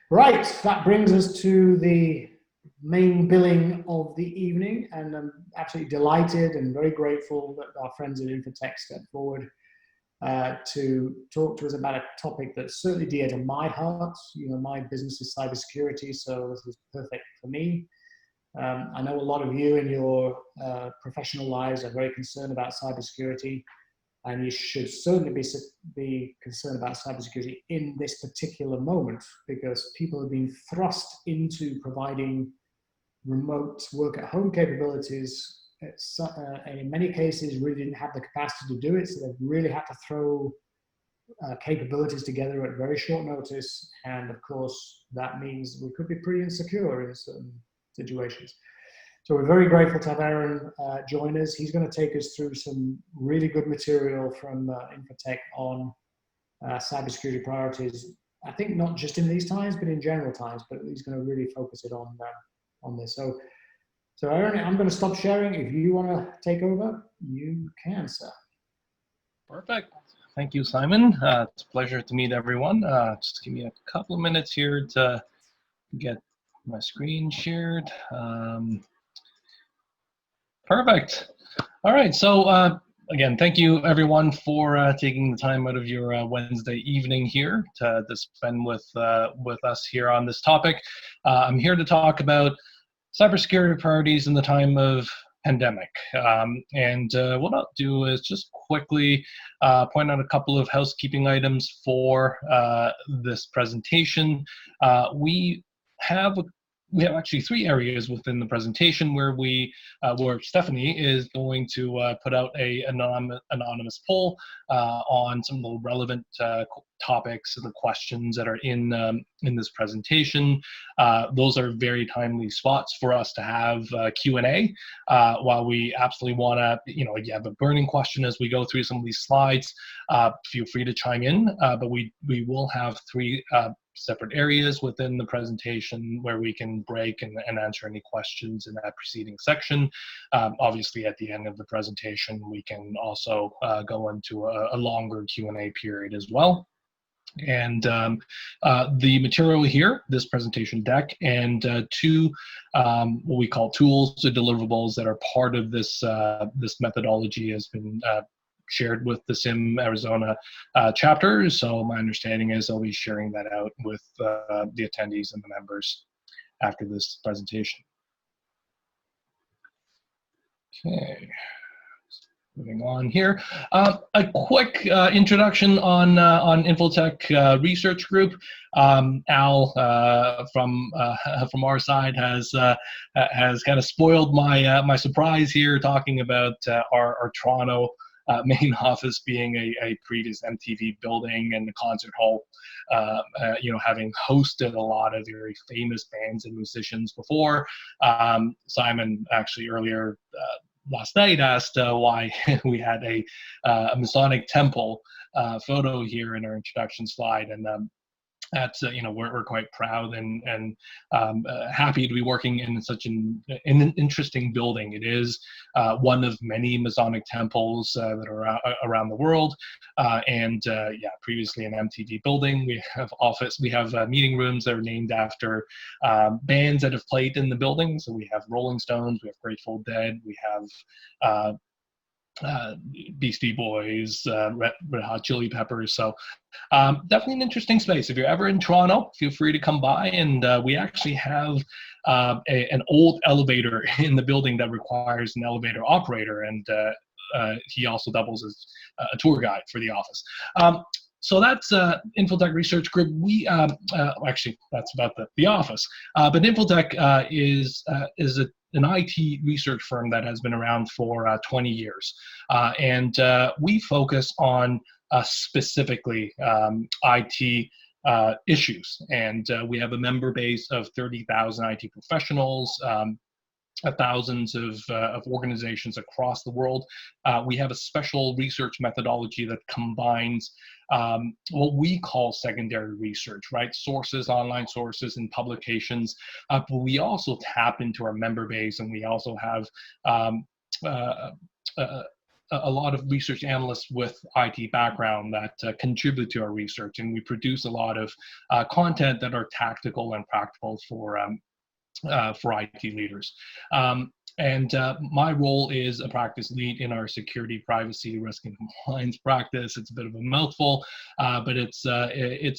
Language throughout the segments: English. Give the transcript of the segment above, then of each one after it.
Right, that brings us to the main billing of the evening, and I'm absolutely delighted and very grateful that our friends at Infotech stepped forward to talk to us about a topic that's certainly dear to my heart. You know, my business is cybersecurity, so this is perfect for me. I know a lot of you in your professional lives are very concerned about cybersecurity, and you should certainly be concerned about cybersecurity in this particular moment, because people have been thrust into providing remote work at home capabilities. And in many cases really didn't have the capacity to do it, so they've really had to throw capabilities together at very short notice. And of course, that means we could be pretty insecure in certain situations. So we're very grateful to have Aaron join us. He's going to take us through some really good material from Infotech on cybersecurity priorities. I think not just in these times, but in general times. But he's going to really focus it on this. So Aaron, I'm going to stop sharing. If you want to take over, you can, sir. Perfect. Thank you, Simon. It's a pleasure to meet everyone. Just give me a couple of minutes here to get my screen shared. Perfect. All right. So again, thank you everyone for taking the time out of your Wednesday evening here to spend with us here on this topic. I'm here to talk about cybersecurity priorities in the time of pandemic. And what I'll do is just quickly point out a couple of housekeeping items for this presentation. We have actually three areas within the presentation where where Stephanie is going to put out a anonymous poll on some of the relevant topics and the questions that are in this presentation. Those are very timely spots for us to have Q&A. While we absolutely want to, if you have a burning question as we go through some of these slides, feel free to chime in. But we will have three separate areas within the presentation where we can break and answer any questions in that preceding section. Obviously, at the end of the presentation, we can also go into a longer Q&A period as well. And the material here, this presentation deck, and two what we call tools or deliverables that are part of this this methodology has been shared with the AZSIM Arizona chapter. So my understanding is I'll be sharing that out with the attendees and the members after this presentation. Okay. Moving on here, a quick introduction on Infotech Research Group. Al from our side has kind of spoiled my my surprise here, talking about our Toronto main office being a previous MTV building and the concert hall, having hosted a lot of very famous bands and musicians before. Simon actually earlier last night asked why we had a Masonic temple photo here in our introduction slide, and that's we're quite proud and happy to be working in such an interesting building. It is one of many Masonic temples that are around the world, and previously an MTV building. We have meeting rooms that are named after bands that have played in the building. So we have Rolling Stones, we have Grateful Dead, we have Beastie Boys, Red Hot Chili Peppers. So definitely an interesting space. If you're ever in Toronto, feel free to come by. And we actually have an old elevator in the building that requires an elevator operator, and he also doubles as a tour guide for the office. So that's Infotech Research Group. We actually, that's about the office. But Infotech is an IT research firm that has been around for 20 years. And we focus on specifically IT issues. And we have a member base of 30,000 IT professionals, thousands of organizations across the world. We have a special research methodology that combines what we call secondary research, right? Sources, online sources, and publications. But we also tap into our member base, and we also have a lot of research analysts with IT background that contribute to our research, and we produce a lot of content that are tactical and practical for IT leaders. My role is a practice lead in our security, privacy, risk, and compliance practice. It's a bit of a mouthful, but it's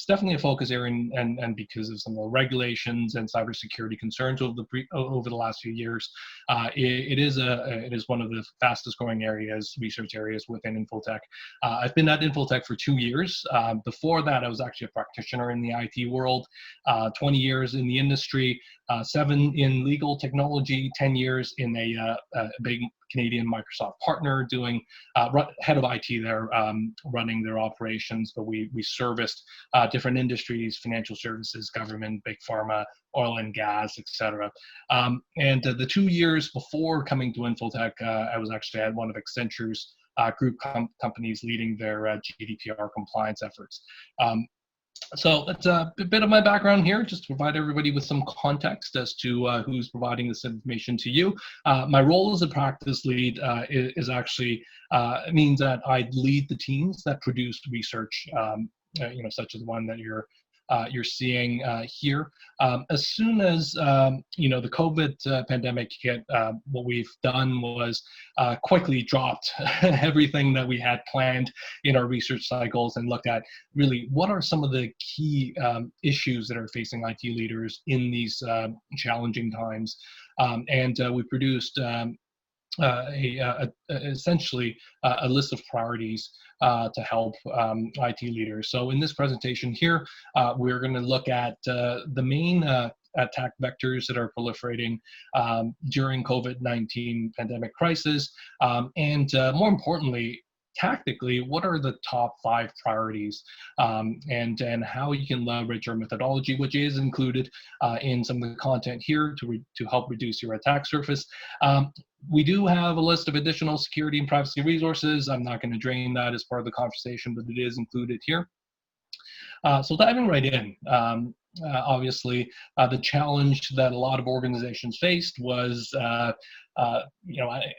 definitely a focus area, and because of some of the regulations and cybersecurity concerns over the last few years, it is one of the fastest growing research areas within Infotech. I've been at Infotech for 2 years. Before that, I was actually a practitioner in the IT world, 20 years in the industry, 7 in legal technology, 10 years in a big Canadian Microsoft partner doing head of IT there, running their operations. But we serviced different industries: financial services, government, big pharma, oil and gas, etc. The 2 years before coming to Infotech, I was actually at one of Accenture's group companies leading their GDPR compliance efforts. So that's a bit of my background here, just to provide everybody with some context as to who's providing this information to you. My role as a practice lead is actually means that I lead the teams that produce research, such as the one that you're seeing here. As soon as the COVID pandemic hit, what we've done was quickly dropped everything that we had planned in our research cycles and looked at really what are some of the key issues that are facing IT leaders in these challenging times. We produced essentially a list of priorities to help IT leaders. So in this presentation here, we're going to look at the main attack vectors that are proliferating during COVID-19 pandemic crisis, and more importantly, tactically, what are the top 5 priorities, and how you can leverage our methodology, which is included in some of the content here to help reduce your attack surface. We do have a list of additional security and privacy resources. I'm not going to drain that as part of the conversation, but it is included here. So diving right in, obviously, the challenge that a lot of organizations faced was,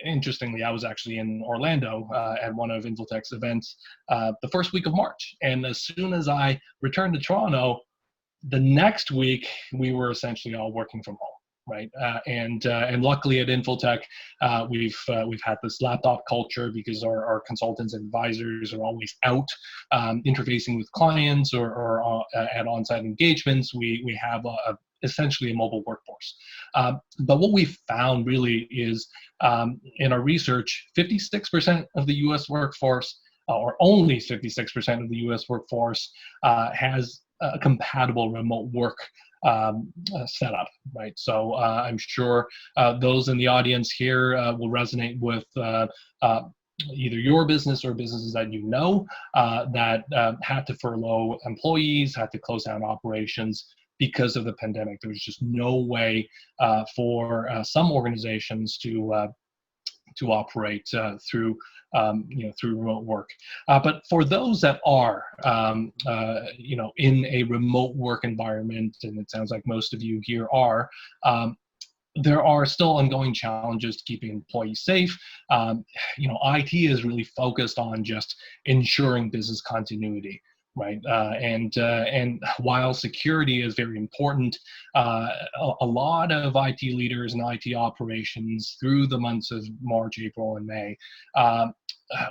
interestingly, I was actually in Orlando at one of Infotech's events the first week of March. And as soon as I returned to Toronto, the next week, we were essentially all working from home. Right, and luckily at Infotech, we've had this laptop culture because our consultants and advisors are always out interfacing with clients or at on-site engagements. We have essentially a mobile workforce. But what we found really is in our research, 56% of the U.S. workforce, or only 56% of the U.S. workforce, has a compatible remote work setup, right? So I'm sure those in the audience here will resonate with either your business or businesses that you know that had to furlough employees, had to close down operations because of the pandemic. There was just no way for some organizations to operate through remote work. But for those that are, in a remote work environment, and it sounds like most of you here are, there are still ongoing challenges keeping employees safe. IT is really focused on just ensuring business continuity. Right, and while security is very important, a lot of IT leaders and IT operations through the months of March, April, and May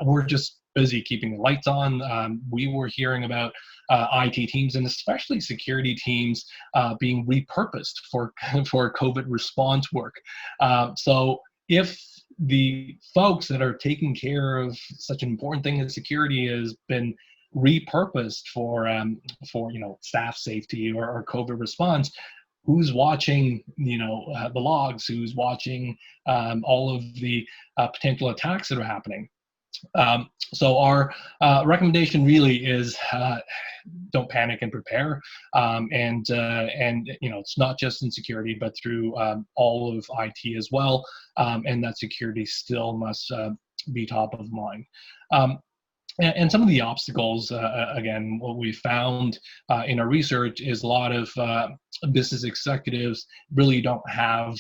were just busy keeping the lights on. We were hearing about IT teams and especially security teams being repurposed for COVID response work. So if the folks that are taking care of such an important thing as security has been repurposed for staff safety or COVID response, who's watching the logs, who's watching all of the potential attacks that are happening? So our recommendation really is don't panic and prepare, and it's not just in security but through all of IT as well, and that security still must be top of mind. And some of the obstacles, again, what we found in our research is a lot of business executives really don't have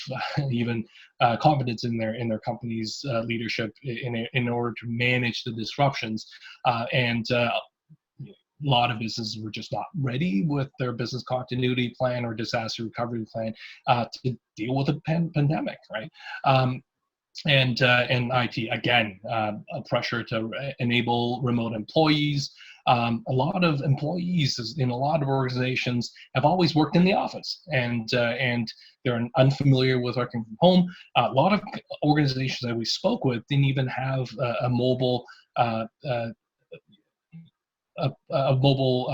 even confidence in their company's leadership in order to manage the disruptions, and a lot of businesses were just not ready with their business continuity plan or disaster recovery plan to deal with a pandemic, right? And IT again, a pressure to enable remote employees. A lot of employees in a lot of organizations have always worked in the office, and they're unfamiliar with working from home. A lot of organizations that we spoke with didn't even have a mobile a mobile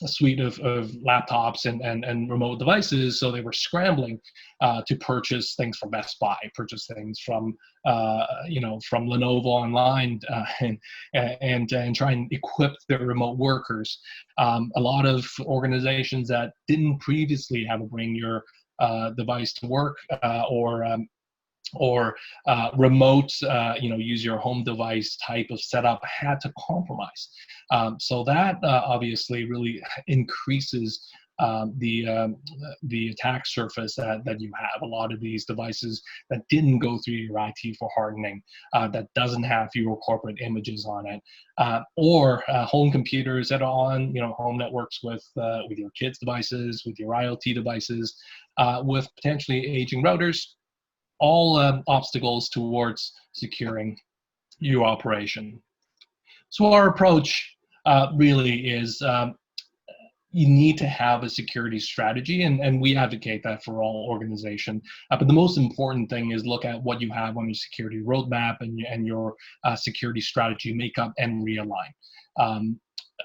a suite of laptops and remote devices, so they were scrambling to purchase things from Best Buy, purchase things from from Lenovo online, and try and equip their remote workers. A lot of organizations that didn't previously have a bring your device to work or remote, use your home device type of setup had to compromise. So that obviously really increases the attack surface that you have. A lot of these devices that didn't go through your IT for hardening, that doesn't have your corporate images on it, or home computers that are on home networks with your kids' devices, with your IoT devices, with potentially aging routers. All obstacles towards securing your operation. So our approach really is you need to have a security strategy, and we advocate that for all organizations. But the most important thing is look at what you have on your security roadmap and your security strategy makeup and realign.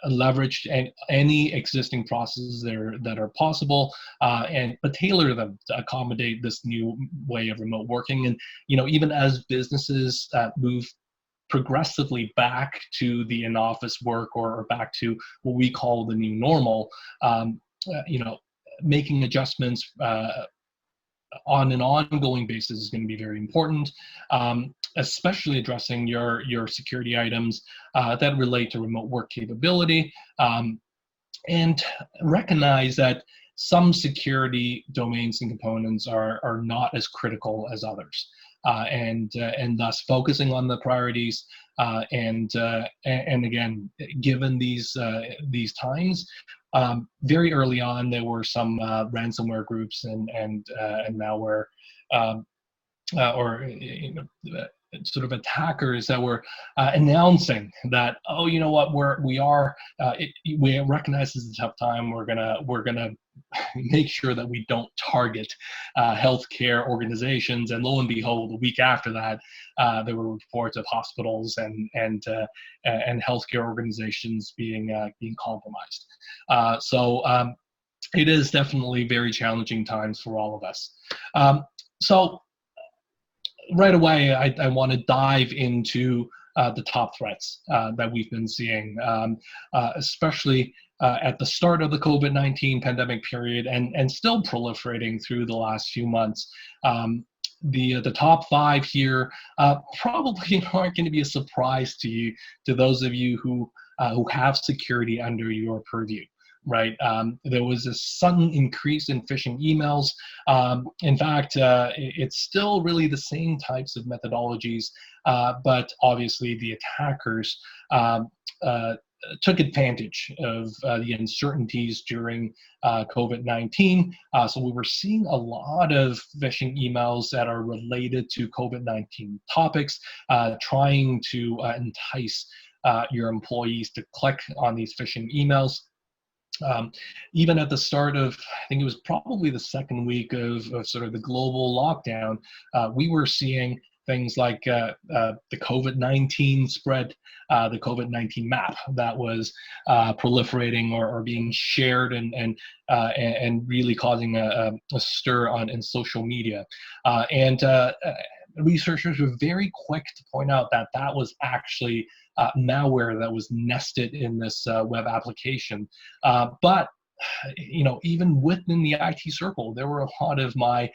Leverage any existing processes that are possible, but tailor them to accommodate this new way of remote working. And even as businesses move progressively back to the in-office work or back to what we call the new normal, making adjustments on an ongoing basis is going to be very important, especially addressing your security items that relate to remote work capability, and recognize that some security domains and components are not as critical as others, and thus focusing on the priorities, and again, given these times. Very early on, there were some ransomware groups and malware, or sort of attackers that were announcing that, oh, you know what, we recognize this is a tough time. We're gonna make sure that we don't target healthcare organizations. And lo and behold, a week after that, there were reports of hospitals and healthcare organizations being compromised. So it is definitely very challenging times for all of us. So right away, I want to dive into the top threats that we've been seeing, especially at the start of the COVID-19 pandemic period, and still proliferating through the last few months. The top 5 here probably aren't going to be a surprise to those of you who have security under your purview. Right, there was a sudden increase in phishing emails. In fact, it's still really the same types of methodologies, but obviously the attackers took advantage of the uncertainties during COVID-19. So we were seeing a lot of phishing emails that are related to COVID-19 topics, trying to entice your employees to click on these phishing emails. Even at the start of, I think it was probably the second week of sort of the global lockdown, we were seeing things like the COVID-19 spread, the COVID-19 map that was proliferating or being shared and really causing a stir in social media. And researchers were very quick to point out that that was actually malware that was nested in this web application. But even within the IT circle, there were a lot of my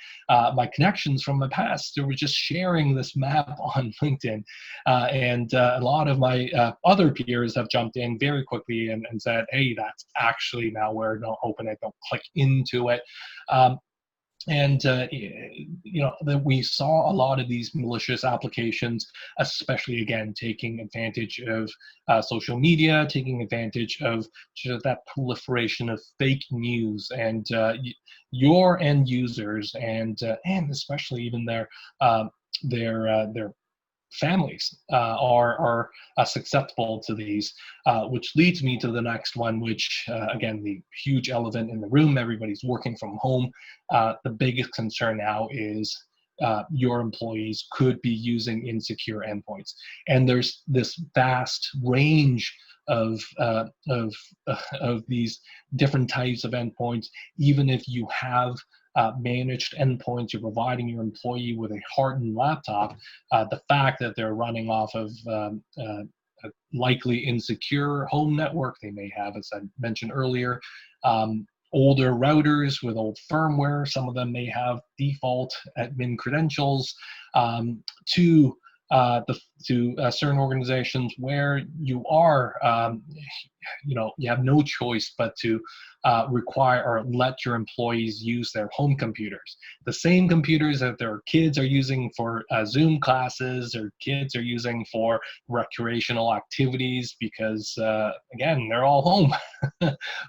connections from the past who were just sharing this map on LinkedIn, and a lot of my other peers have jumped in very quickly and said, "Hey, that's actually malware. Don't open it. Don't click into it." And that we saw a lot of these malicious applications, especially again taking advantage of social media, taking advantage of just that proliferation of fake news, and your end users, and especially even their families are susceptible to these, which leads me to the next one, which again, the huge elephant in the room, everybody's working from home. The biggest concern now is your employees could be using insecure endpoints. And there's this vast range of these different types of endpoints. Even if you have managed endpoints, you're providing your employee with a hardened laptop, the fact that they're running off of a likely insecure home network, they may have, as I mentioned earlier, older routers with old firmware. Some of them may have default admin credentials, to certain organizations where you are, you have no choice but to require or let your employees use their home computers. The same computers that their kids are using for Zoom classes, or kids are using for recreational activities, because again, they're all home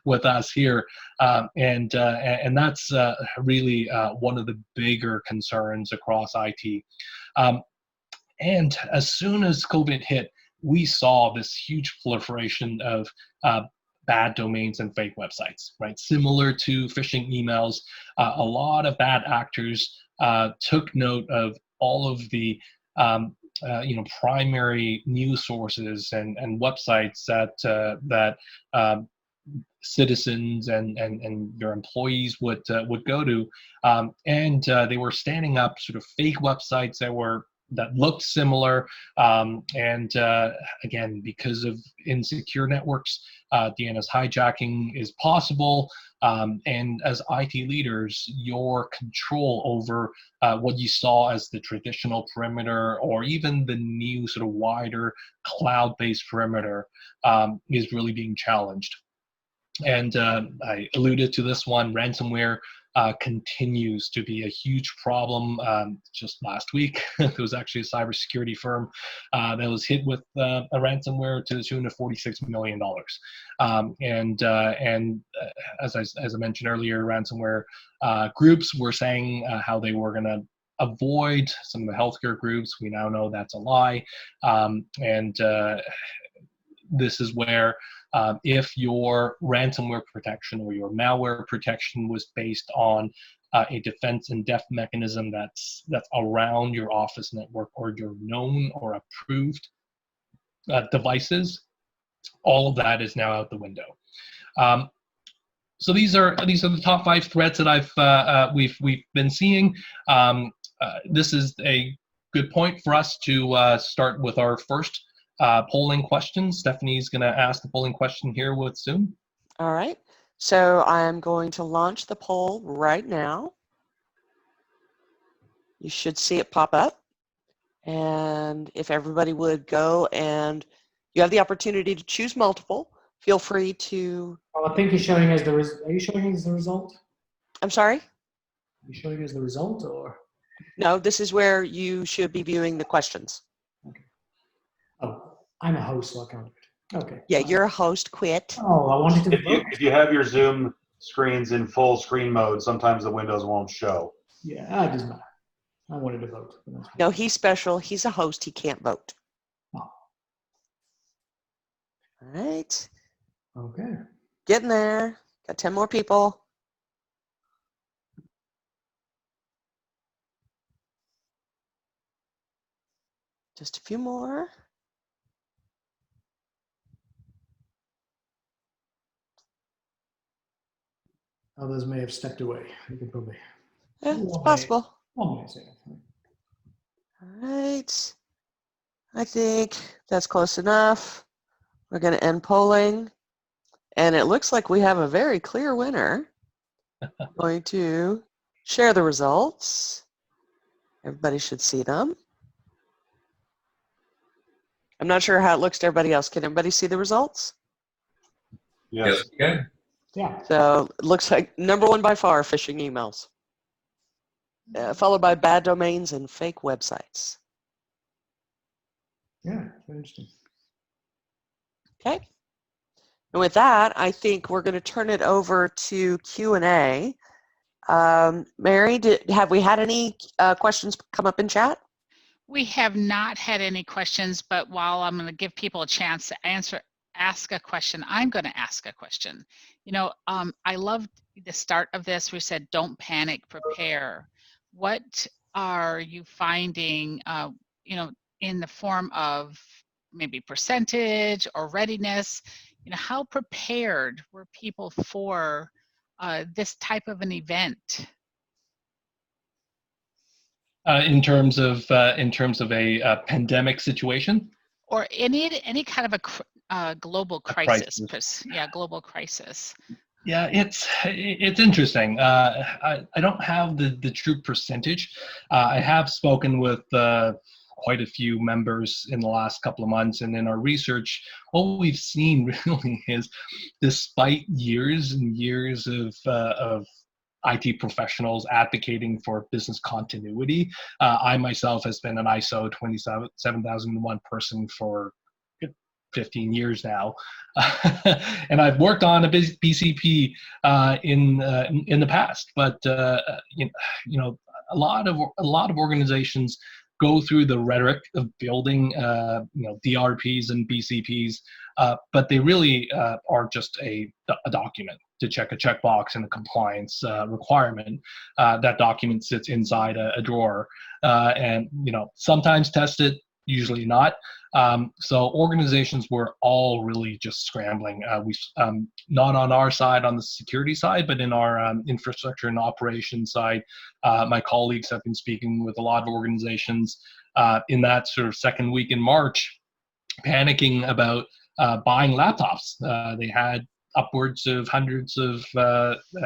with us here. And that's really one of the bigger concerns across IT. And as soon as COVID hit, we saw this huge proliferation of bad domains and fake websites, right? Similar to phishing emails, a lot of bad actors took note of all of the primary news sources and websites that citizens and your employees would go to, and they were standing up sort of fake websites that looked similar, and again, because of insecure networks, DNS hijacking is possible, and as IT leaders, your control over what you saw as the traditional perimeter, or even the new sort of wider cloud-based perimeter, is really being challenged. And I alluded to this one, ransomware continues to be a huge problem. Just last week, there was actually a cybersecurity firm that was hit with a ransomware to the tune of $46 million. And as I mentioned earlier, ransomware groups were saying how they were going to avoid some of the healthcare groups. We now know that's a lie. And this is where if your ransomware protection or your malware protection was based on a defense in depth mechanism that's around your office network or your known or approved devices, all of that is now out the window. So these are the top 5 threats that we've been seeing. This is a good point for us to start with our first polling question. Stephanie's going to ask the polling question here with Zoom. All right. So I'm going to launch the poll right now. You should see it pop up. And if everybody would go, and you have the opportunity to choose multiple, feel free to. Well, I think you're showing us are you showing us the result? I'm sorry? Are you showing us the result, or? No, this is where you should be viewing the questions. Okay. Oh, I'm a host, so I can't do it. Okay. Yeah, you're a host. Quit. Oh, I wanted to. If you have your Zoom screens in full screen mode, sometimes the windows won't show. Yeah, it doesn't matter. I wanted to vote. No, he's special. He's a host. He can't vote. Oh. All right. Okay. Getting there. Got 10 more people. Just a few more. Others may have stepped away. You can probably. Yeah, it's possible. 1 minute. All right. I think that's close enough. We're going to end polling. And it looks like we have a very clear winner. I'm going to share the results. Everybody should see them. I'm not sure how it looks to everybody else. Can everybody see the results? Yes. Okay. Yeah. So it looks like number one by far, phishing emails, followed by bad domains and fake websites. Yeah. Very interesting. Okay. And with that, I think we're going to turn it over to Q&A. Mary, have we had any questions come up in chat? We have not had any questions, but while I'm going to give people a chance to ask a question, I'm going to ask a question. You know, I loved the start of this. We said, don't panic, prepare. What are you finding, you know, in the form of maybe percentage or readiness? You know, how prepared were people for this type of an event? In terms of a pandemic situation, Or any kind of a global crisis. Yeah, global crisis. Yeah, it's interesting. I don't have the true percentage. I have spoken with quite a few members in the last couple of months, and in our research, what we've seen really is, despite years and years of IT professionals advocating for business continuity, I myself has been an ISO 27001 person for 15 years now, and I've worked on a BCP in the past. But you know, a lot of organizations go through the rhetoric of building you know, DRPs and BCPs, but they really are just a document to check a checkbox and a compliance requirement. That document sits inside a drawer, and you know, sometimes test it, usually not. So organizations were all really just scrambling. Not on our side, on the security side, but in our infrastructure and operations side, my colleagues have been speaking with a lot of organizations in that sort of second week in March, panicking about buying laptops. They had upwards of hundreds of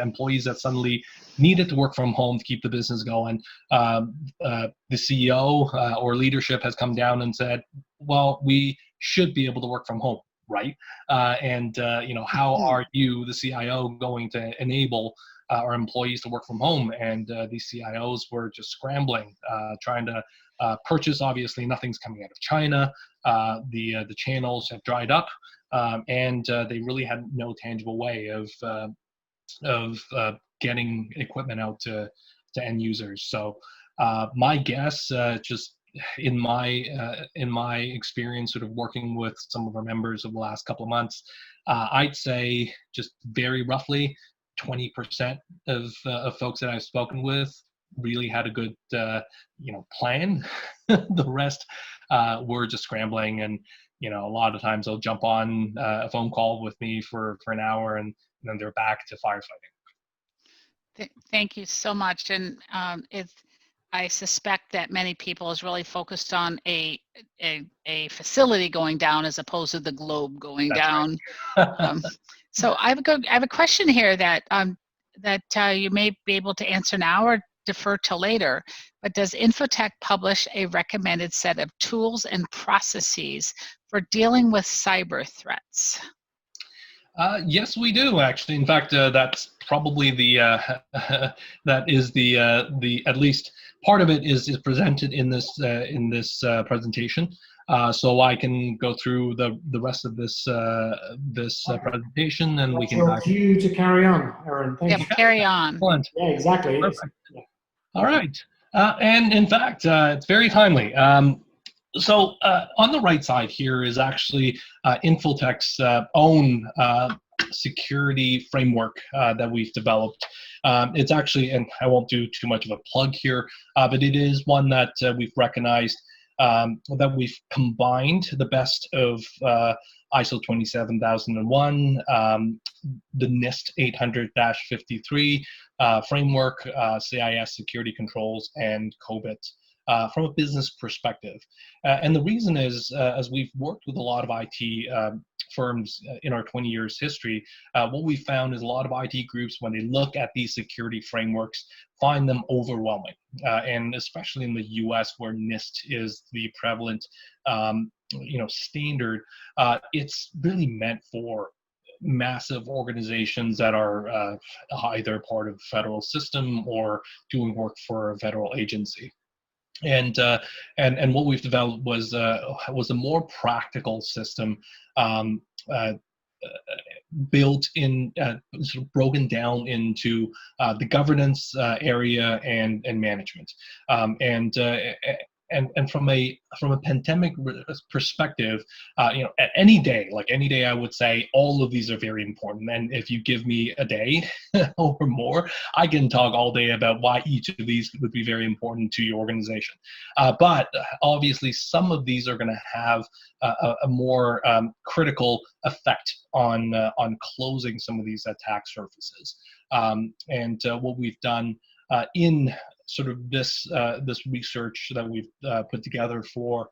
employees that suddenly needed to work from home to keep the business going. The CEO or leadership has come down and said, well, we should be able to work from home, right? And you know, how are you, the CIO, going to enable our employees to work from home? And these CIOs were just scrambling, trying to purchase. Obviously, nothing's coming out of China. The channels have dried up, and they really had no tangible way of getting equipment out to end users. So my guess, just in my experience, sort of working with some of our members over the last couple of months, I'd say just very roughly 20% of folks that I've spoken with really had a good you know, plan. The rest were just scrambling, and you know, a lot of times they'll jump on a phone call with me for an hour, and then they're back to firefighting. Thank you so much. And I suspect that many people is really focused on a facility going down as opposed to the globe going That's down. right. So I have a question here that you may be able to answer now or defer till later. But does Infotech publish a recommended set of tools and processes for dealing with cyber threats? Yes, we do actually. In fact, that's probably the that is the at least part of it is presented in this presentation. So I can go through the rest of this presentation, and we can. Your cue to carry on, Aaron. Thank you. Carry on. Excellent. Yeah, exactly. Perfect. All right, and in fact, it's very timely. So on the right side here is actually Infotech's own security framework that we've developed. It's actually, and I won't do too much of a plug here, but it is one that we've recognized, that we've combined the best of ISO 27001, the NIST 800-53 framework, CIS security controls, and COBIT. From a business perspective. And the reason is, as we've worked with a lot of IT firms in our 20 years history, what we found is a lot of IT groups, when they look at these security frameworks, find them overwhelming. And especially in the US, where NIST is the prevalent standard, it's really meant for massive organizations that are either part of the federal system or doing work for a federal agency. And what we've developed was a more practical system, built in, sort of broken down into the governance area and management. And from a pandemic perspective, at any day, I would say all of these are very important. And if you give me a day or more, I can talk all day about why each of these would be very important to your organization. But obviously, some of these are going to have a more critical effect on closing some of these attack surfaces. And what we've done in sort of this research that we've put together for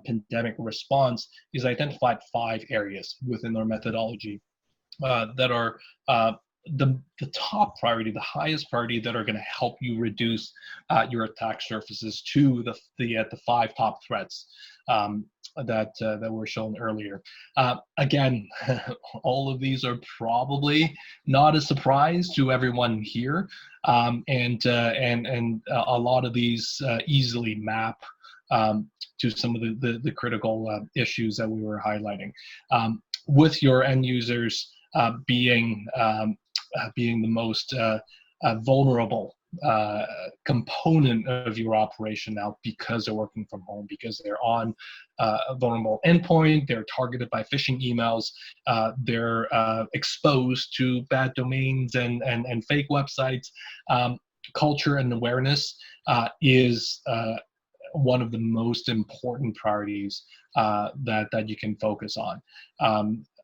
pandemic response is identified 5 areas within our methodology that are the top priority, the highest priority, that are going to help you reduce your attack surfaces to the 5 top threats that were shown earlier. Again, all of these are probably not a surprise to everyone here, and a lot of these easily map to some of the critical issues that we were highlighting, with your end users being the most vulnerable component of your operation now, because they're working from home, because they're on a vulnerable endpoint, they're targeted by phishing emails, they're exposed to bad domains and fake websites. Culture and awareness is one of the most important priorities that you can focus on.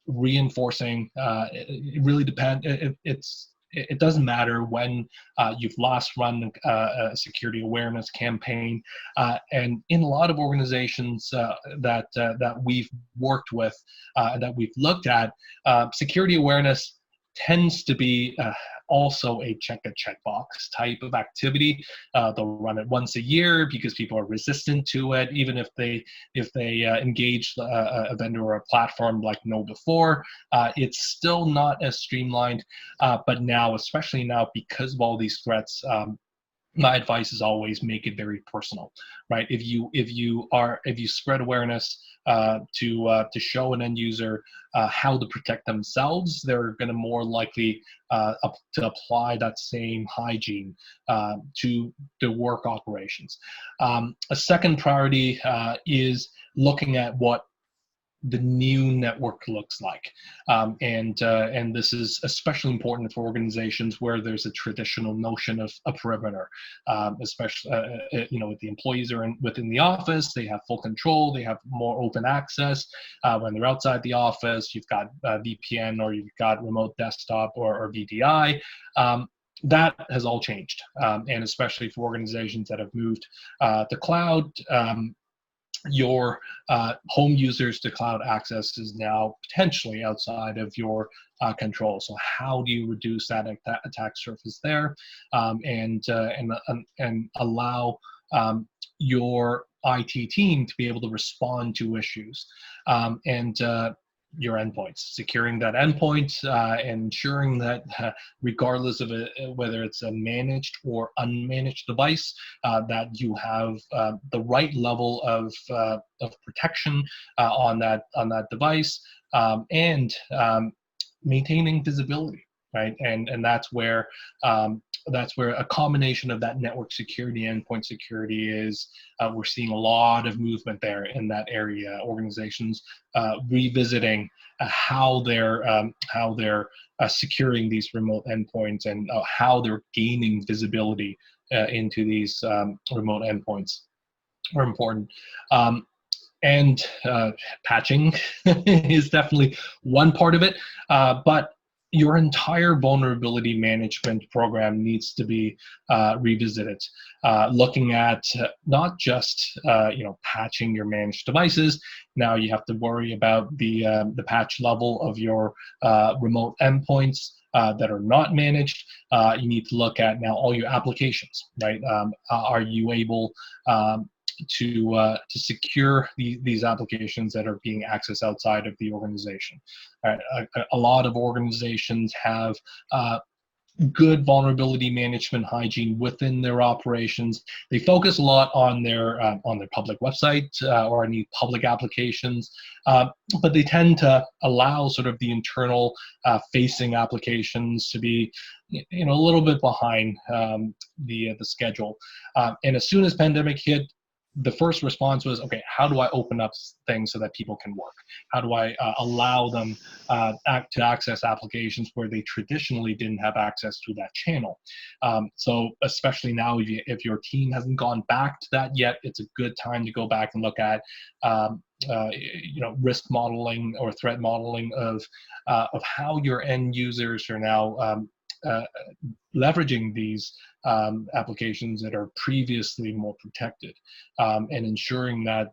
Reinforcing, it really depends. It doesn't matter when you've last run a security awareness campaign, and in a lot of organizations that we've worked with, that we've looked at, security awareness tends to be also a checkbox type of activity. They'll run it once a year because people are resistant to it, even if they engage a vendor or a platform like KnowBe4. It's still not as streamlined, but now, especially now, because of all these threats, my advice is always make it very personal, right? If you spread awareness to show an end user how to protect themselves, they're going to more likely to apply that same hygiene to the work operations. A second priority is looking at what the new network looks like, and this is especially important for organizations where there's a traditional notion of a perimeter, especially if the employees are within the office, they have full control, they have more open access. When they're outside the office, you've got VPN, or you've got remote desktop or VDI. That has all changed, and especially for organizations that have moved to cloud. Your home users to cloud access is now potentially outside of your control. So how do you reduce that attack surface there, and allow your IT team to be able to respond to issues, and your endpoints, securing that endpoint, ensuring that regardless of whether it's a managed or unmanaged device, that you have the right level of protection on that device, and maintaining visibility, right? And that's where a combination of that network security, endpoint security is. We're seeing a lot of movement there in that area. Organizations revisiting how they're securing these remote endpoints, and how they're gaining visibility into these remote endpoints are important. And patching is definitely one part of it, but your entire vulnerability management program needs to be revisited, looking at not just patching your managed devices. Now you have to worry about the patch level of your remote endpoints that are not managed. You need to look at now all your applications, right? Are you able to secure these applications that are being accessed outside of the organization? A lot of organizations have good vulnerability management hygiene within their operations. They focus a lot on their public website or any public applications, but they tend to allow sort of the internal facing applications to be a little bit behind the schedule. And as soon as pandemic hit, the first response was, okay, how do I open up things so that people can work? How do I allow them to access applications where they traditionally didn't have access to that channel? So especially now, if your team hasn't gone back to that yet, it's a good time to go back and look at risk modeling or threat modeling of how your end users are now leveraging these applications that are previously more protected, and ensuring that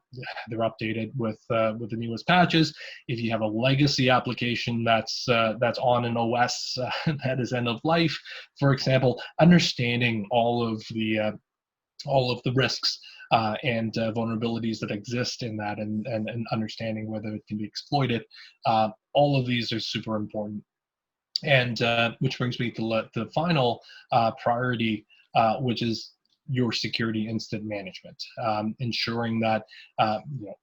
they're updated with the newest patches. If you have a legacy application that's on an OS that is end of life, for example, understanding all of the risks and vulnerabilities that exist in that, and understanding whether it can be exploited. All of these are super important. And which brings me to the final priority, which is your security incident management, ensuring that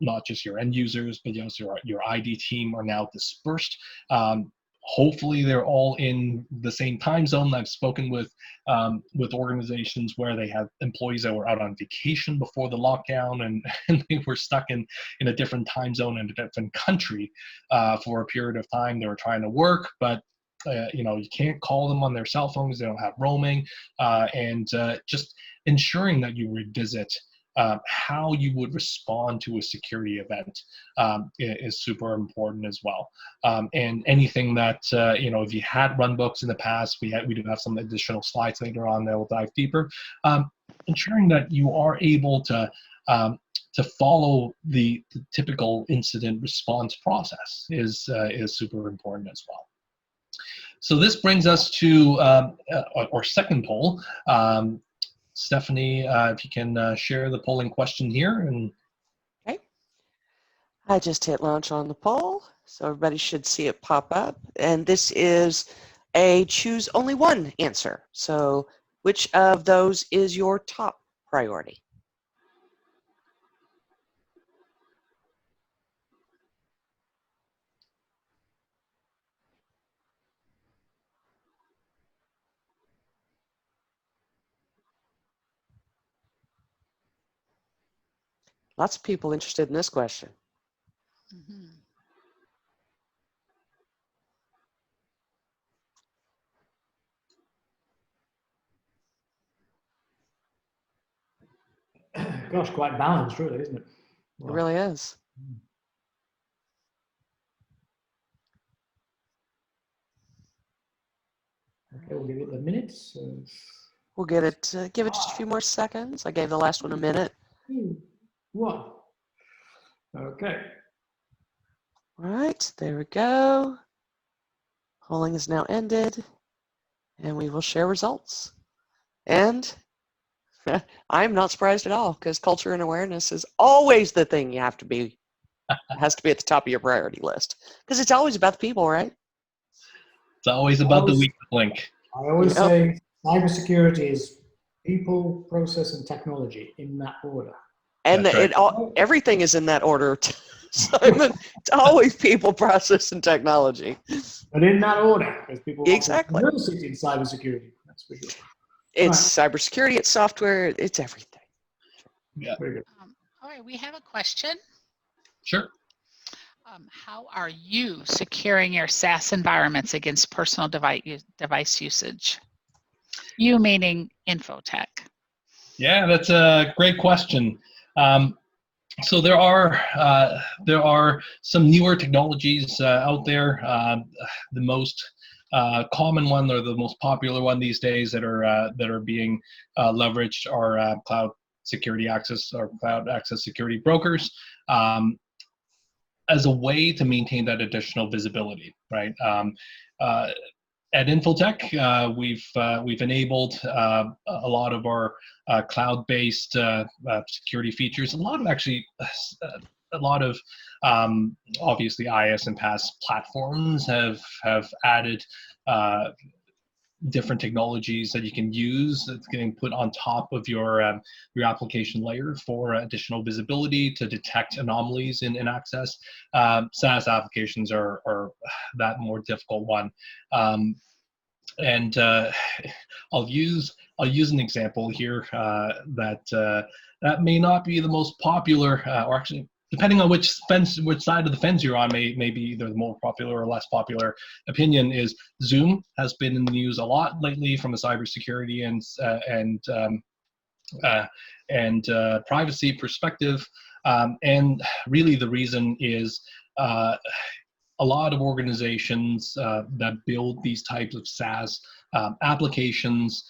not just your end users, but also your ID team are now dispersed. Hopefully they're all in the same time zone. I've spoken with organizations where they had employees that were out on vacation before the lockdown, and they were stuck in a different time zone in a different country for a period of time. They were trying to work, but you can't call them on their cell phones. They don't have roaming, and just ensuring that you revisit how you would respond to a security event is super important as well. And anything that if you had run books in the past, we do have some additional slides later on that will dive deeper. Ensuring that you are able to follow the typical incident response process is super important as well. So this brings us to our second poll. Stephanie, if you can share the polling question here. Okay. I just hit launch on the poll, so everybody should see it pop up. And this is a choose only one answer. So which of those is your top priority? Lots of people interested in this question. Mhm. Gosh, quite balanced, really, isn't it? It Well, really is. okay, we'll give it the minutes. We'll give it just a few more seconds. I gave the last one a minute. 2, 1. Okay. All right, there we go. Polling is now ended, and we will share results. And I'm not surprised at all, because culture and awareness is always the thing you have to be, has to be at the top of your priority list, because it's always about the people, right? It's always about the weak link. I always say cybersecurity is people, process, and technology in that order. And That's right. everything is in that order, Simon. It's always people, process, and technology. But in that order, because people Exactly. want diversity in cybersecurity. That's for sure. It's cybersecurity, it's software, it's everything. Yeah. Very good. All right, we have a question. Sure. How are you securing your SaaS environments against personal device usage? You meaning Infotech. Yeah, that's a great question. So there are some newer technologies out there. The most common one, or the most popular one these days that are being leveraged are cloud security access or cloud access security brokers, as a way to maintain that additional visibility, right? At Infotech, we've enabled a lot of our cloud-based security features. A lot of obviously IS and PaaS platforms have added different technologies that you can use that's getting put on top of your application layer for additional visibility to detect anomalies in access. SaaS applications are that more difficult one. And I'll use an example here that may not be the most popular, or actually, depending on which side of the fence you're on, may be either the more popular or less popular opinion. Is Zoom has been in the news a lot lately from a cybersecurity and privacy perspective, and really the reason is a lot of organizations that build these types of SaaS applications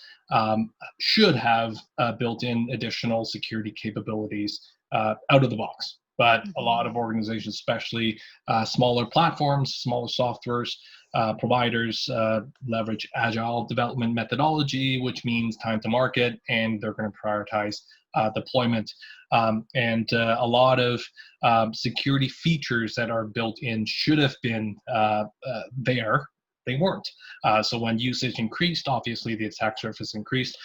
should have built-in additional security capabilities out of the box. But a lot of organizations, especially smaller platforms, smaller softwares providers, leverage agile development methodology, which means time to market, and they're going to prioritize deployment. And a lot of security features that are built in should have been there. They weren't. So when usage increased, obviously the attack surface increased.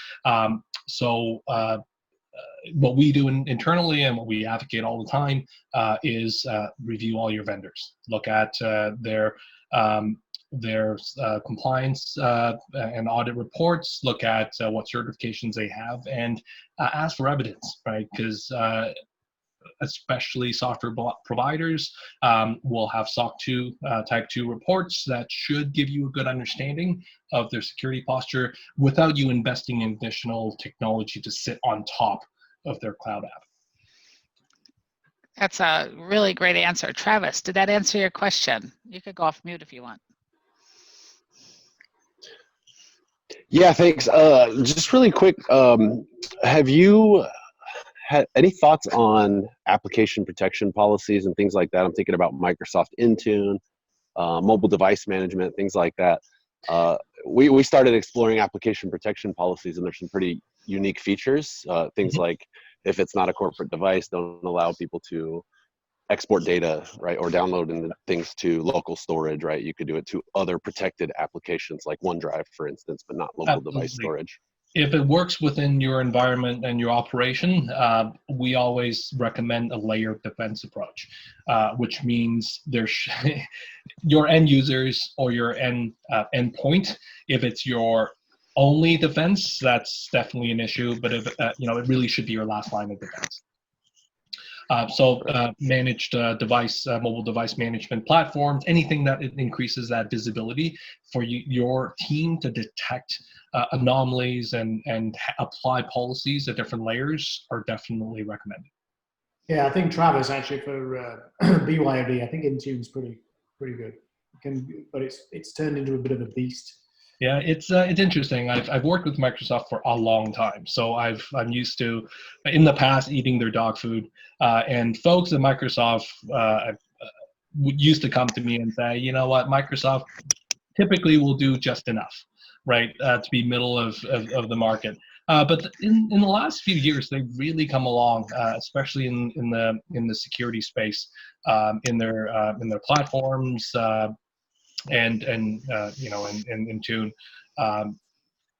What we do internally and what we advocate all the time is review all your vendors. Look at their compliance and audit reports. Look at what certifications they have, and ask for evidence, right? Because especially software providers will have SOC 2 type 2 reports that should give you a good understanding of their security posture without you investing in additional technology to sit on top of their cloud app. That's a really great answer. Travis, did that answer your question? You could go off mute if you want. Yeah, thanks. Just really quick, have you had any thoughts on application protection policies and things like that? I'm thinking about Microsoft Intune, mobile device management, things like that. We started exploring application protection policies, and there's some pretty unique features. Things like if it's not a corporate device, don't allow people to export data, right, or download things to local storage, right? You could do it to other protected applications like OneDrive, for instance, but not local device storage. If it works within your environment and your operation, we always recommend a layered defense approach, which means your end users or your endpoint, if it's your only defense, that's definitely an issue. But if it really should be your last line of defense. Managed device, mobile device management platforms, anything that increases that visibility for your team to detect anomalies and apply policies at different layers are definitely recommended. Yeah, I think Travis actually for BYOD, I think Intune's pretty good. But it's turned into a bit of a beast. Yeah, it's interesting. I've worked with Microsoft for a long time, so I'm used to, in the past, eating their dog food. And folks at Microsoft used to come to me and say, you know what, Microsoft typically will do just enough, right, to be middle of the market. But in the last few years, they've really come along, especially in the security space, in their platforms. And Intune,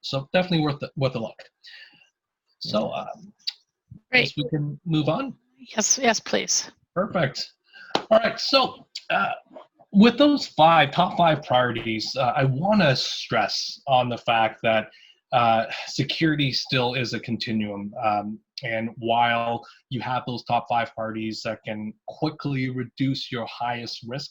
so definitely worth a look. So, Great. guess we can move on. Yes, please. Perfect. All right. So, with those top five priorities, I want to stress on the fact that security still is a continuum. And while you have those top five priorities that can quickly reduce your highest risk,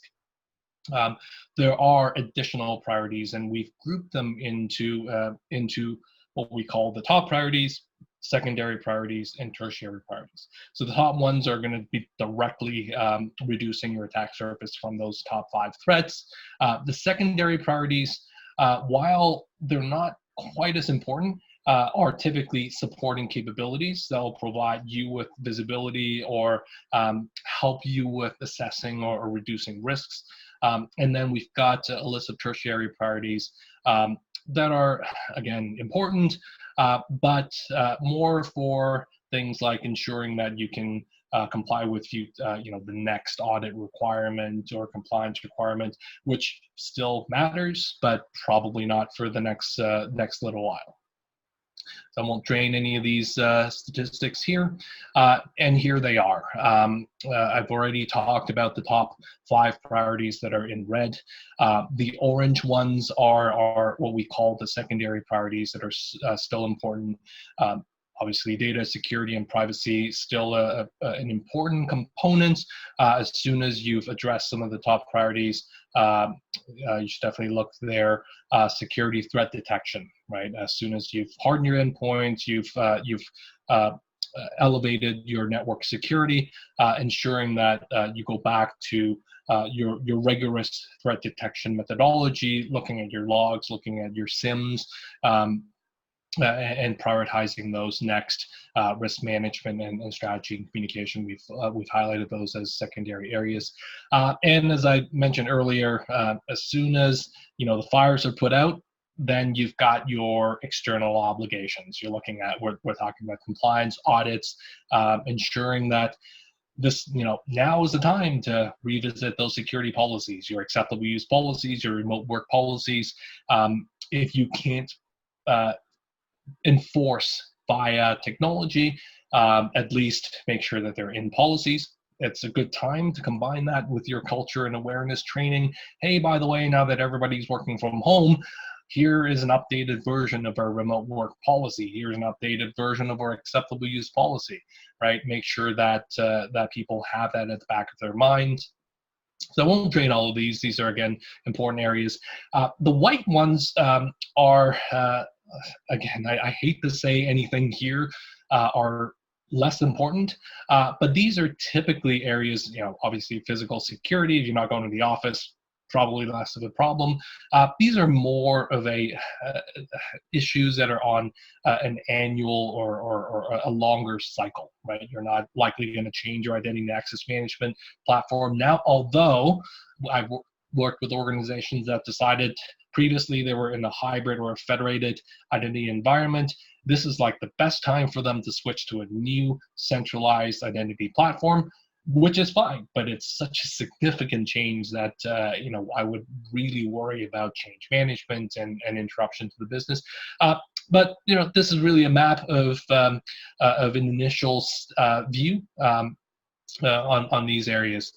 there are additional priorities, and we've grouped them into what we call the top priorities, secondary priorities, and tertiary priorities. So the top ones are going to be directly reducing your attack surface from those top five threats. The secondary priorities while they're not quite as important, are typically supporting capabilities. They'll provide you with visibility or help you with assessing or reducing risks. And then we've got a list of tertiary priorities that are, again, important, but more for things like ensuring that you can comply with the next audit requirement or compliance requirement, which still matters, but probably not for the next little while. So I won't drain any of these statistics here, and here they are. I've already talked about the top 5 priorities that are in red. The orange ones are what we call the secondary priorities that are still important. Obviously, data security and privacy still an important component. As soon as you've addressed some of the top priorities, you should definitely look there. Security threat detection, right? As soon as you've hardened your endpoints, you've elevated your network security, ensuring that you go back to your rigorous threat detection methodology, looking at your logs, looking at your SIMs, and prioritizing those next. Risk management and strategy and communication, we've highlighted those as secondary areas. And as I mentioned earlier, as soon as the fires are put out, then you've got your external obligations. You're looking at, we're talking about compliance, audits, ensuring that this, now is the time to revisit those security policies, your acceptable use policies, your remote work policies. If you can't enforce via technology, at least make sure that they're in policies. It's a good time to combine that with your culture and awareness training. Hey, by the way, now that everybody's working from home, here is an updated version of our remote work policy. Here's an updated version of our acceptable use policy, right? Make sure that that people have that at the back of their mind. So I won't drain all of these. These are, again, important areas. The white ones are, again, I hate to say anything here, are less important, but these are typically areas, obviously physical security. If you're not going to the office, probably less of a problem. These are more of issues that are on an annual or a longer cycle, right? You're not likely going to change your identity and access management platform now, although I've worked with organizations that decided previously they were in a hybrid or a federated identity environment. This is like the best time for them to switch to a new centralized identity platform, which is fine, but it's such a significant change that I would really worry about change management and interruption to the business. But this is really a map of an initial view on these areas.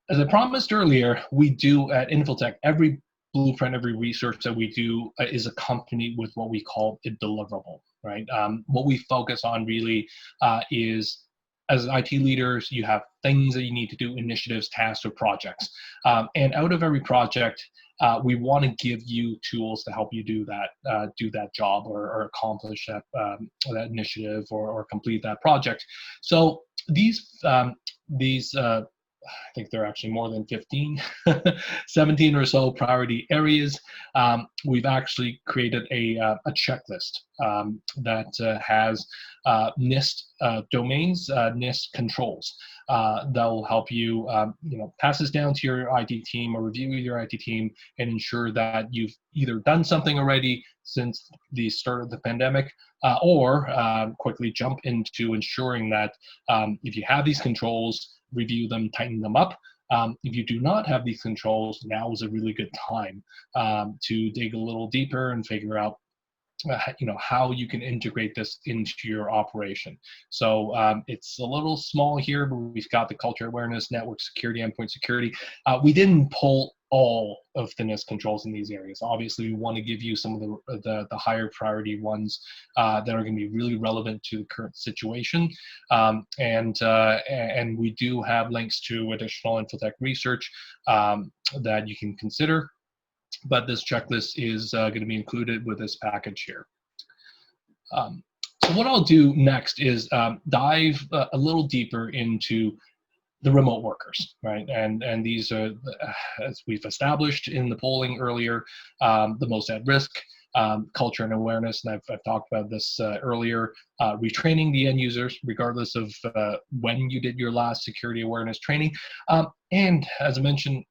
As I promised earlier, we do at Infotech, every blueprint, every research that we do is accompanied with what we call a deliverable, right? What we focus on really is, as IT leaders, you have things that you need to do, initiatives, tasks, or projects. And out of every project, we want to give you tools to help you do that job or accomplish that initiative or complete that project. So these I think there are actually more than 15, 17 or so priority areas. We've actually created a checklist that has NIST domains, NIST controls that will help you, pass this down to your IT team or review with your IT team and ensure that you've either done something already since the start of the pandemic or quickly jump into ensuring that if you have these controls, review them, tighten them up. If you do not have these controls, now is a really good time to dig a little deeper and figure out how you can integrate this into your operation. So it's a little small here, but we've got the culture awareness, network security, endpoint security. We didn't pull all of the NIST controls in these areas. Obviously, we want to give you some of the higher priority ones that are going to be really relevant to the current situation. And we do have links to additional Infotech research that you can consider. But this checklist is going to be included with this package here. So what I'll do next is dive a little deeper into the remote workers, right? And these are, as we've established in the polling earlier, the most at risk. Culture and awareness, and I've talked about this earlier, retraining the end users regardless of when you did your last security awareness training, and as I mentioned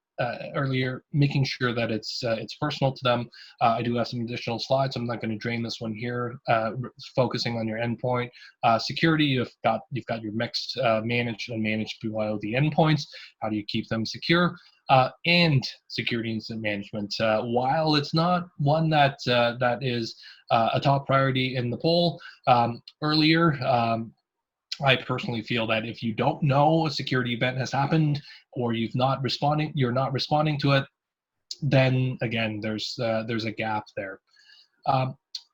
earlier, making sure that it's personal to them. I do have some additional slides. I'm not going to drain this one here. Focusing on your endpoint security, you've got your mixed managed and managed below the endpoints. How do you keep them secure? And security incident management. While it's not one that is a top priority in the poll earlier, I personally feel that if you don't know a security event has happened, or you're not responding to it, then again, there's a gap there.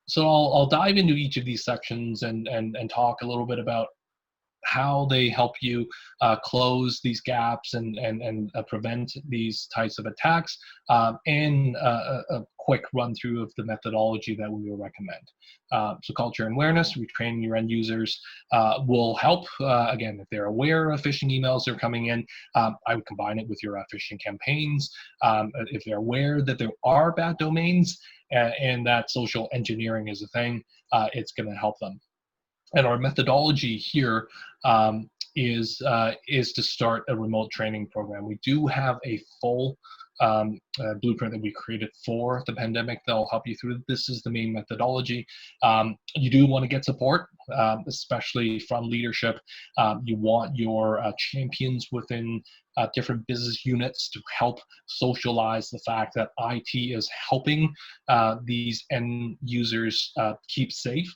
So I'll dive into each of these sections and talk a little bit about how they help you close these gaps and prevent these types of attacks, and a quick run through of the methodology that we will recommend. So culture and awareness, retraining your end users will help. Again, if they're aware of phishing emails that are coming in, I would combine it with your phishing campaigns. If they're aware that there are bad domains and that social engineering is a thing, it's going to help them. And our methodology here is to start a remote training program. We do have a full blueprint that we created for the pandemic that will help you through. This is the main methodology. You do want to get support, especially from leadership. You want your champions within different business units to help socialize the fact that IT is helping these end users keep safe.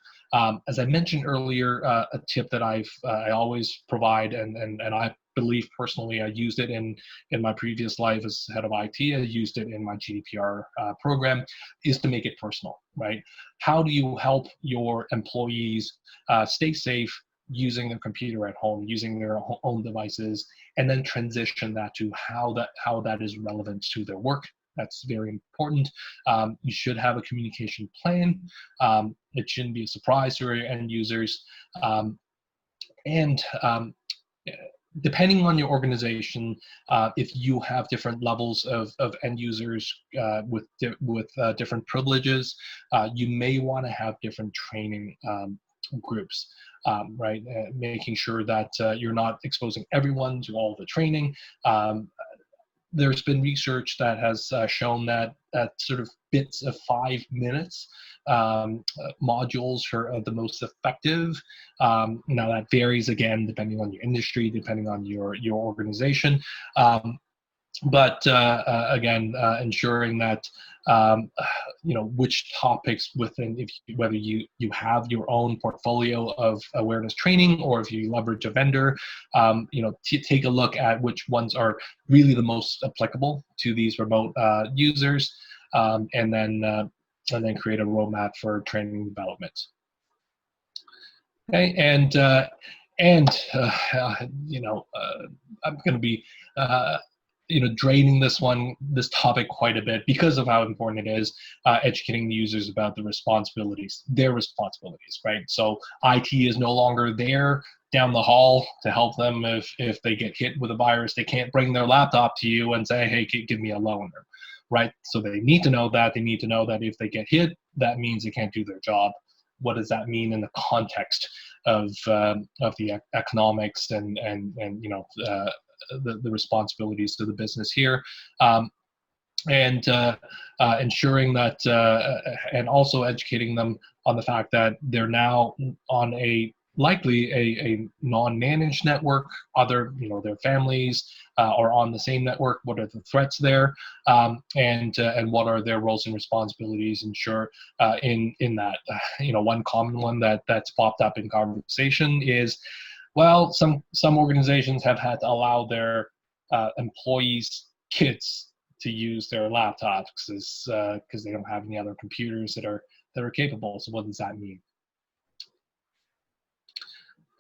As I mentioned earlier, a tip that I always provide, and I believe personally I used it in my previous life as head of IT, I used it in my GDPR program, is to make it personal, right? How do you help your employees stay safe using their computer at home, using their own devices, and then transition that to how that is relevant to their work? That's very important. You should have a communication plan. It shouldn't be a surprise to your end users. Depending on your organization, if you have different levels of end users with different privileges, you may want to have different training groups, right? Making sure that you're not exposing everyone to all the training. There's been research that has shown that sort of bits of 5 minutes modules are the most effective. Now that varies again depending on your industry, depending on your organization. But again, ensuring that which topics within, whether you have your own portfolio of awareness training or if you leverage a vendor, take a look at which ones are really the most applicable to these remote users, and then create a roadmap for training development. Okay, and I'm going to be draining this topic quite a bit because of how important it is, educating the users about their responsibilities, right? So IT is no longer there down the hall to help them if they get hit with a virus. They can't bring their laptop to you and say, hey, give me a loaner, right? So they need to know that. They need to know that if they get hit, that means they can't do their job. What does that mean in the context of the economics and the responsibilities to the business here, and ensuring that, and also educating them on the fact that they're now on likely a non-managed network. Their families are on the same network. What are the threats there, and what are their roles and responsibilities? Ensure in that, one common one that's popped up in conversation is, well, some organizations have had to allow their employees' kids to use their laptops because they don't have any other computers that are capable. So what does that mean?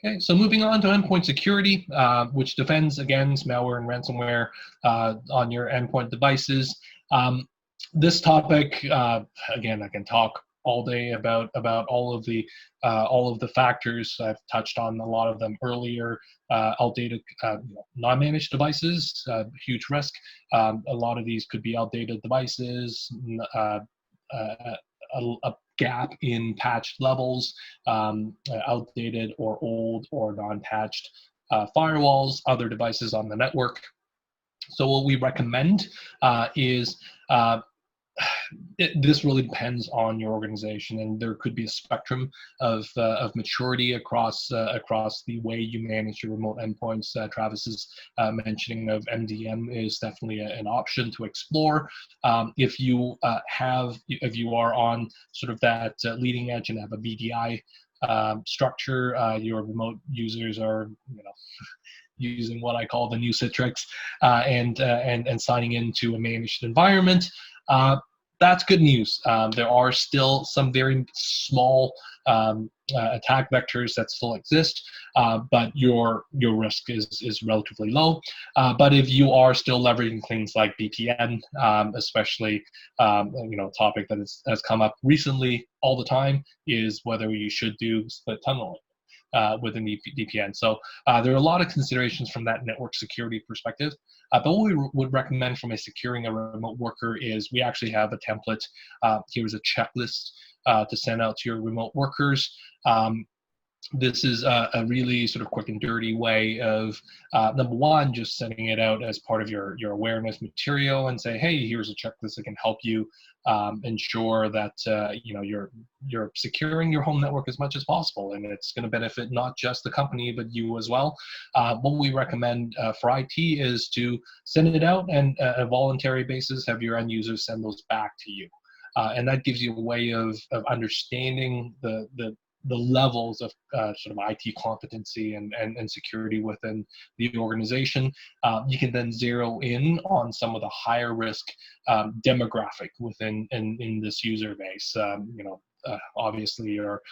Okay, so moving on to endpoint security, which defends against malware and ransomware on your endpoint devices. This topic, again, I can talk all day about all of the factors. I've touched on a lot of them earlier. Outdated, non-managed devices, huge risk. A lot of these could be outdated devices, a gap in patched levels, outdated or old or non-patched firewalls, other devices on the network. So what we recommend is this really depends on your organization, and there could be a spectrum of maturity across the way you manage your remote endpoints. Travis's mentioning of MDM is definitely an option to explore. If you are on sort of that leading edge and have a VDI structure, your remote users are, using what I call the new Citrix and signing into a managed environment. That's good news. There are still some very small attack vectors that still exist, but your risk is relatively low. But if you are still leveraging things like VPN, especially a topic that has come up recently all the time is whether you should do split tunneling within the VPN. So there are a lot of considerations from that network security perspective. But what we would recommend from securing a remote worker is we actually have a template. Here's a checklist to send out to your remote workers. This is a really sort of quick and dirty way of, number one, just sending it out as part of your awareness material and say, hey, here's a checklist that can help you ensure that you're securing your home network as much as possible, and it's going to benefit not just the company but you as well. What we recommend for IT is to send it out and a voluntary basis have your end users send those back to you, and that gives you a way of understanding the levels of sort of IT competency and security within the organization. You can then zero in on some of the higher risk demographic within in this user base. Obviously your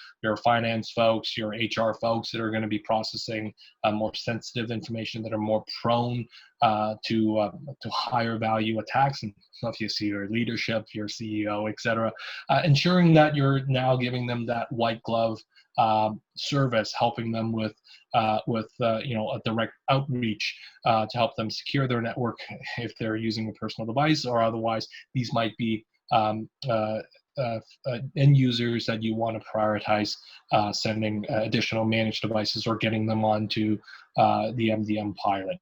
finance folks, your HR folks that are going to be processing more sensitive information, that are more prone to higher value attacks, and obviously your leadership, your CEO, etc. Ensuring that you're now giving them that white glove service, helping them with a direct outreach to help them secure their network if they're using a personal device, or otherwise these might be end users that you want to prioritize sending additional managed devices or getting them onto the MDM pilot.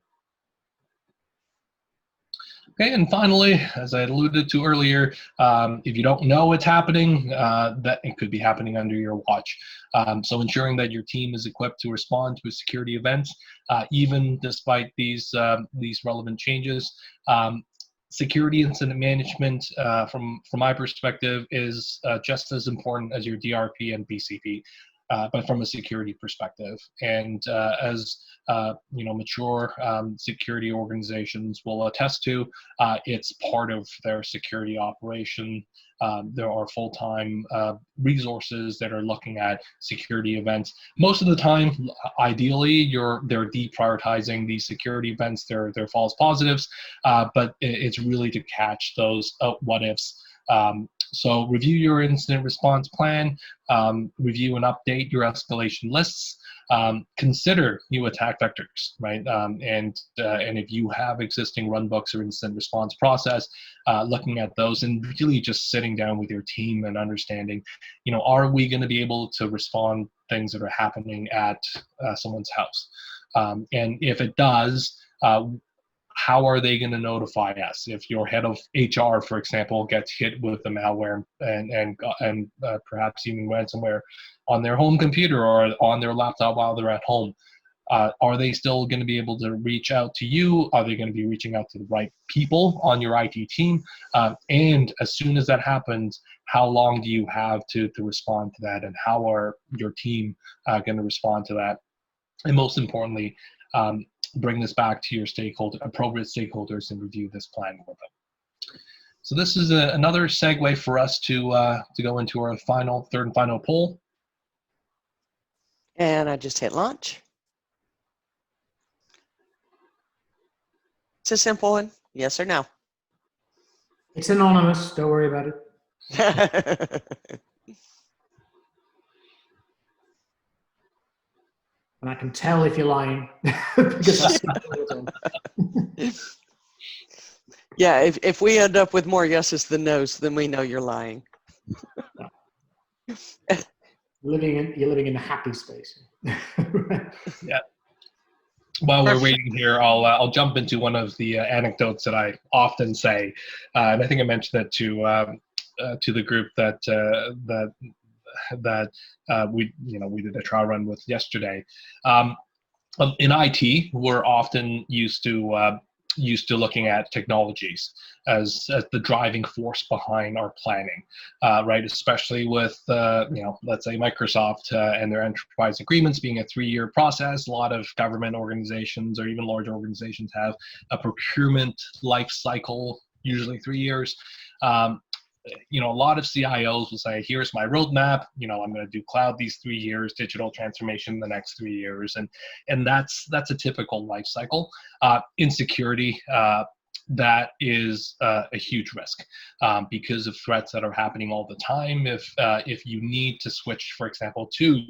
Okay, and finally, as I alluded to earlier, if you don't know what's happening, that it could be happening under your watch. So ensuring that your team is equipped to respond to a security event, even despite these relevant changes. Security incident management, from my perspective, is just as important as your DRP and BCP, but from a security perspective. And as mature security organizations will attest to, it's part of their security operation. There are full-time resources that are looking at security events. Most of the time, ideally, they're deprioritizing these security events, they're false positives, but it's really to catch those what-ifs. So review your incident response plan, review and update your escalation lists, consider new attack vectors, right? And if you have existing runbooks or incident response process, looking at those and really just sitting down with your team and understanding, are we going to be able to respond things that are happening at someone's house? And if it does, how are they going to notify us? If your head of HR, for example, gets hit with the malware and perhaps even ransomware on their home computer or on their laptop while they're at home, are they still going to be able to reach out to you? Are they going to be reaching out to the right people on your IT team? And as soon as that happens, how long do you have to respond to that? And how are your team going to respond to that? And most importantly, bring this back to your appropriate stakeholders and review this plan with them. So this is another segue for us to go into our third and final poll. And I just hit launch. It's a simple one, yes or no. It's anonymous, don't worry about it. And I can tell if you're lying because I see it all the time. Yeah, if we end up with more yeses than nos, then we know you're lying. You're living in a happy space. Yeah. While we're waiting here, I'll jump into one of the anecdotes that I often say, and I think I mentioned that to the group that we did a trial run with yesterday. In IT, we're often used to looking at technologies as the driving force behind our planning, right? Especially with let's say Microsoft and their enterprise agreements being a 3-year process. A lot of government organizations or even large organizations have a procurement life cycle, usually 3 years. A lot of CIOs will say, here's my roadmap, I'm going to do cloud these 3 years, digital transformation the next 3 years. And that's a typical life cycle. In security, that is a huge risk because of threats that are happening all the time. If you need to switch, for example, to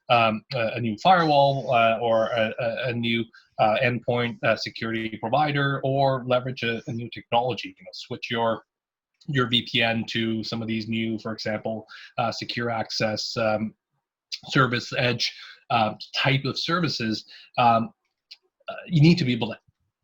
a new firewall or a new endpoint security provider, or leverage a new technology, switch your VPN to some of these new, for example, secure access service edge type of services, you need to be able to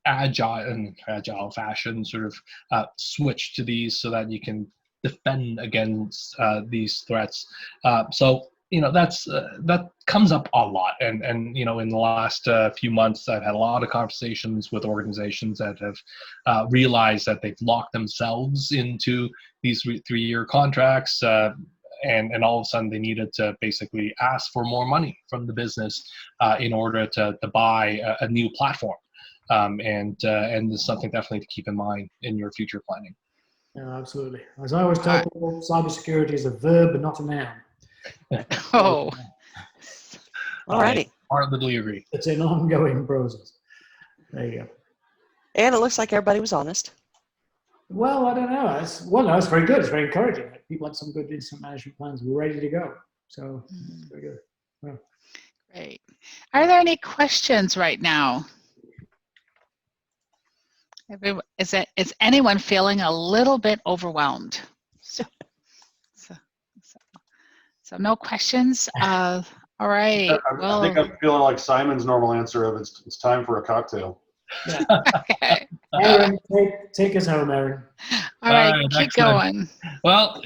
agile fashion sort of switch to these so that you can defend against these threats. That comes up a lot, and in the last few months, I've had a lot of conversations with organizations that have realized that they've locked themselves into these 3-year contracts, and all of a sudden they needed to basically ask for more money from the business in order to buy a new platform, and this is something definitely to keep in mind in your future planning. Yeah, absolutely. As I always tell people, cybersecurity is a verb and not a noun. Oh, All righty. I heartily agree. It's an ongoing process. There you go. And it looks like everybody was honest. Well, I don't know. It's very good. It's very encouraging. People had some good incident management plans. We're ready to go. So, very good. Well, great. Are there any questions right now? Is anyone feeling a little bit overwhelmed? So no questions. All right. I think I'm feeling like Simon's normal answer of it's time for a cocktail. yeah. Okay. Aaron, take us home, Aaron. All right, keep excellent. going. Well,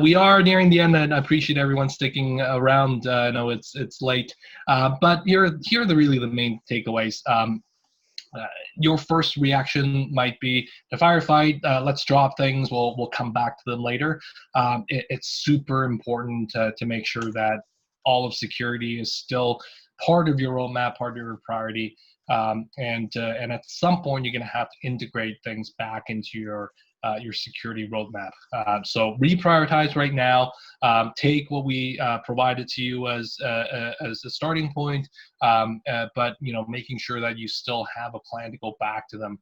we are nearing the end, and I appreciate everyone sticking around. I know it's late, but here are really the main takeaways. Your first reaction might be to firefight. Let's drop things. We'll come back to them later. It's super important to make sure that all of security is still part of your roadmap, part of your priority. And at some point, you're going to have to integrate things back into your security roadmap. So reprioritize right now. Take what we provided to you as a starting point, but making sure that you still have a plan to go back to them,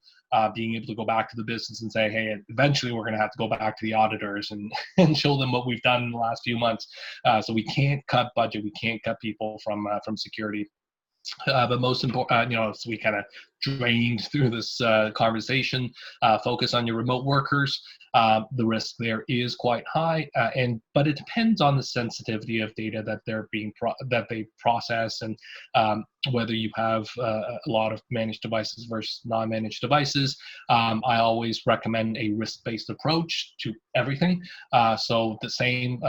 being able to go back to the business and say, hey, eventually we're going to have to go back to the auditors and show them what we've done in the last few months. So we can't cut budget, we can't cut people from security. But most important, so we kind of drained through this conversation. Focus on your remote workers. The risk there is quite high, but it depends on the sensitivity of data that that they process, and whether you have a lot of managed devices versus non-managed devices. I always recommend a risk-based approach to everything. So the same,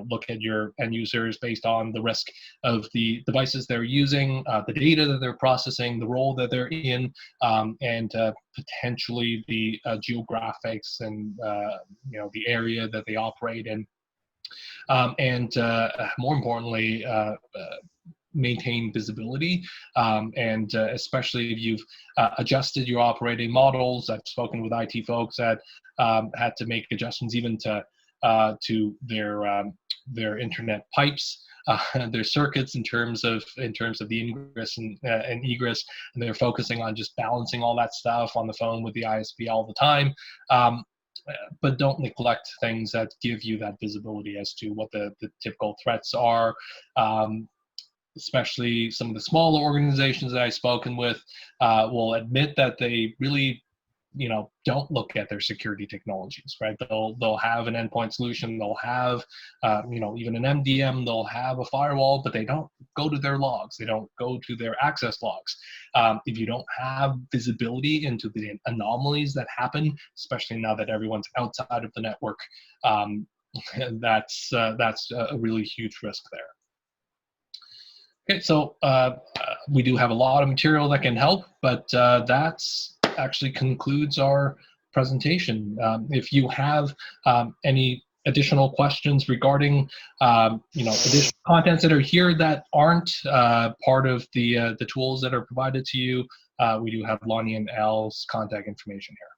look at your end users based on the risk of the devices they're using, the data that they're processing, the role that they're in, and potentially the geographics and the area that they operate in, and more importantly, maintain visibility, and especially if you've adjusted your operating models. I've spoken with IT folks that had to make adjustments even to their internet pipes, their circuits in terms of the ingress and egress, and they're focusing on just balancing all that stuff on the phone with the ISP all the time. but don't neglect things that give you that visibility as to what the typical threats are. Especially some of the smaller organizations that I've spoken with will admit that they really, don't look at their security technologies, right? They'll have an endpoint solution, they'll have, even an MDM, they'll have a firewall, but they don't go to their logs, they don't go to their access logs. If you don't have visibility into the anomalies that happen, especially now that everyone's outside of the network, that's a really huge risk there. Okay, so we do have a lot of material that can help, but that's actually concludes our presentation. If you have any additional questions regarding, additional contents that are here that aren't part of the tools that are provided to you, we do have Lonnie and Al's contact information here.